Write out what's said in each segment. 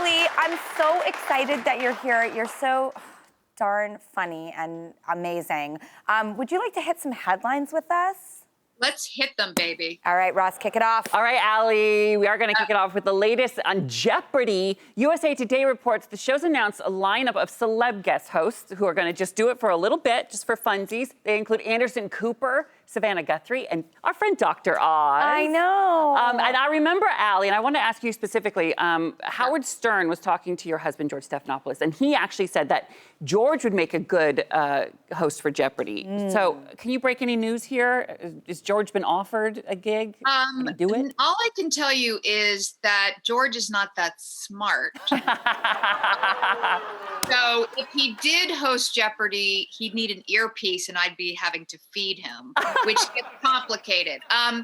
Ali, I'm so excited that you're here. You're so darn funny and amazing. Would you like to hit some headlines with us? Let's hit them, baby. All right, Ross, kick it off. All right, Allie, we are going to kick it off with the latest on Jeopardy. USA Today reports the show's announced a lineup of celeb guest hosts who are going to just do it for a little bit, just for funsies. They include Anderson Cooper, Savannah Guthrie, and our friend Dr. Oz. I know. And I remember, Allie, and I want to ask you specifically, Howard Stern was talking to your husband, George Stephanopoulos, and he actually said that George would make a good host for Jeopardy. So can you break any news here? Has George been offered a gig? Can he do it? All I can tell you is that George is not that smart. So if he did host Jeopardy, he'd need an earpiece and I'd be having to feed him, which gets complicated. I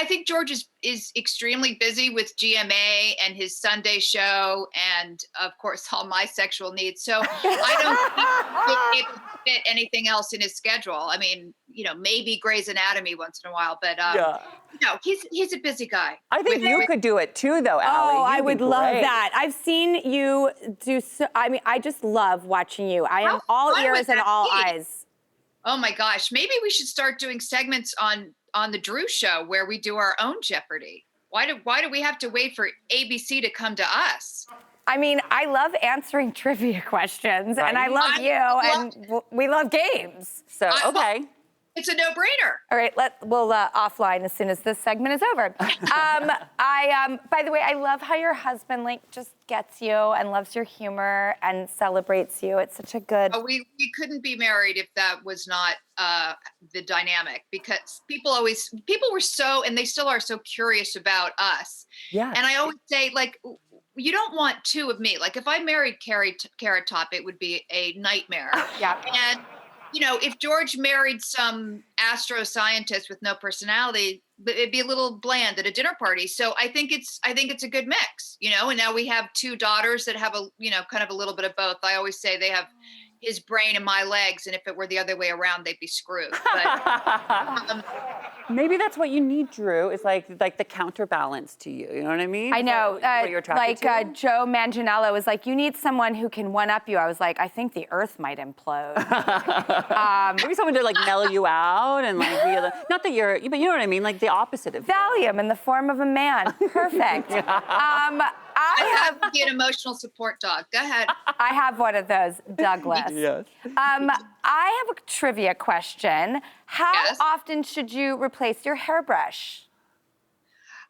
think George is extremely busy with GMA and his Sunday show and of course all my sexual needs. So I don't think he'll be able to fit anything else in his schedule. I mean, maybe Grey's Anatomy once in a while, but no, he's a busy guy. I think you could do it too, though, Allie. Oh, I would love that. I've seen you do so, I just love watching you. I am all ears and all eyes. Oh my gosh, maybe we should start doing segments on the Drew Show where we do our own Jeopardy. Why do we have to wait for ABC to come to us? I mean, I love answering trivia questions, and I love and we love games. So, okay. It's a no-brainer. All right, we'll offline as soon as this segment is over. By the way, I love how your husband just gets you and loves your humor and celebrates you. It's such a good. Oh, we couldn't be married if that was not the dynamic, because people were so, and they still are so curious about us. Yeah. And I always say, you don't want two of me. Like if I married Carrot Top, it would be a nightmare. Yeah. And if George married some astroscientist with no personality, it'd be a little bland at a dinner party. So I think it's a good mix, and now we have two daughters that have kind of a little bit of both. I always say they have his brain and my legs, and if it were the other way around, they'd be screwed. But maybe that's what you need, Drew, is like the counterbalance to you. You know what I mean? I know. What you're attracted to? Joe Manganiello was like, you need someone who can one-up you. I was like, I think the earth might implode. Maybe someone to mellow you out and be not that you're, but you know what I mean, like the opposite of Valium in the form of a man. Perfect. I have to be an emotional support dog. Go ahead. I have one of those, Douglas. Yes. I have a trivia question. How often should you replace your hairbrush?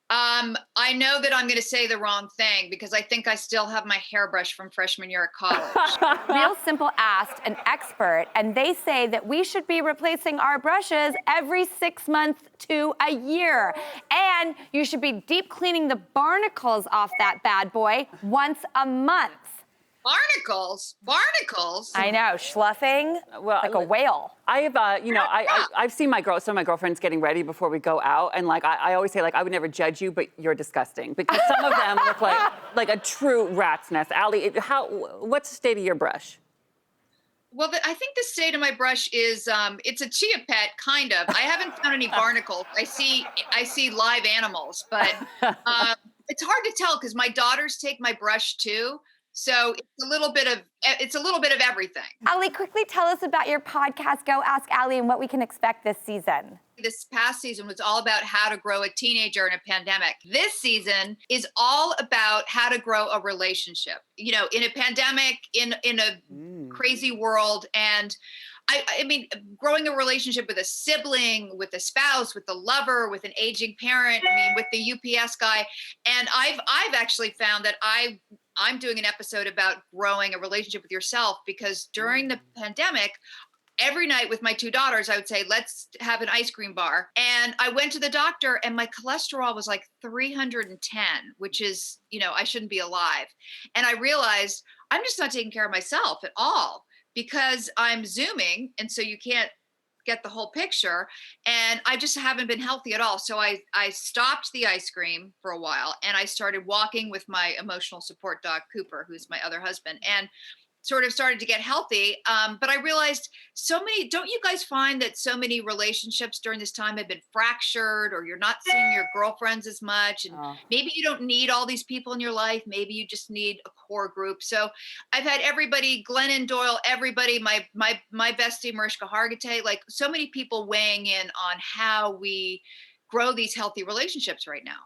I know that I'm going to say the wrong thing because I think I still have my hairbrush from freshman year at college. Real Simple asked an expert, and they say that we should be replacing our brushes every 6 months to a year. And you should be deep cleaning the barnacles off that bad boy once a month. Barnacles. I know, schluffing like a whale. I've I've seen some of my girlfriends getting ready before we go out, and I always say I would never judge you, but you're disgusting because some of them look like a true rat's nest. Allie, what's the state of your brush? Well, I think the state of my brush is it's a chia pet, kind of. I haven't found any barnacles. I see live animals, but it's hard to tell because my daughters take my brush too. So it's a little bit of everything. Ali, quickly tell us about your podcast, Go Ask Ali, and what we can expect this season. This past season was all about how to grow a teenager in a pandemic. This season is all about how to grow a relationship, in a pandemic, in a crazy world. And I mean, growing a relationship with a sibling, with a spouse, with a lover, with an aging parent, with the UPS guy. And I've actually found that I'm doing an episode about growing a relationship with yourself because during the pandemic, every night with my two daughters, I would say, let's have an ice cream bar. And I went to the doctor and my cholesterol was 310, which is, I shouldn't be alive. And I realized I'm just not taking care of myself at all because I'm Zooming. And so you can't get the whole picture. And I just haven't been healthy at all. So I stopped the ice cream for a while and I started walking with my emotional support dog, Cooper, who's my other husband. And sort of started to get healthy. But I realized don't you guys find that so many relationships during this time have been fractured, or you're not seeing your girlfriends as much? And maybe you don't need all these people in your life. Maybe you just need a core group. So I've had everybody, Glennon Doyle, everybody, my bestie, Mariska Hargitay, like so many people weighing in on how we grow these healthy relationships right now.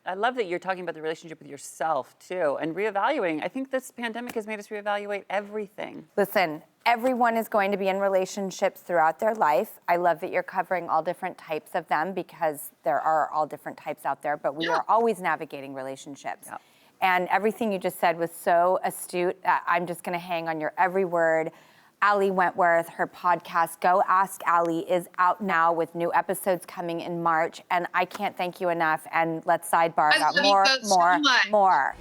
I love that you're talking about the relationship with yourself too, and reevaluating. I think this pandemic has made us reevaluate everything. Listen, everyone is going to be in relationships throughout their life. I love that you're covering all different types of them, because there are all different types out there, but we are always navigating relationships. Yep. And everything you just said was so astute. I'm just gonna hang on your every word. Ali Wentworth, her podcast, Go Ask Ali, is out now with new episodes coming in March. And I can't thank you enough. And let's sidebar about more.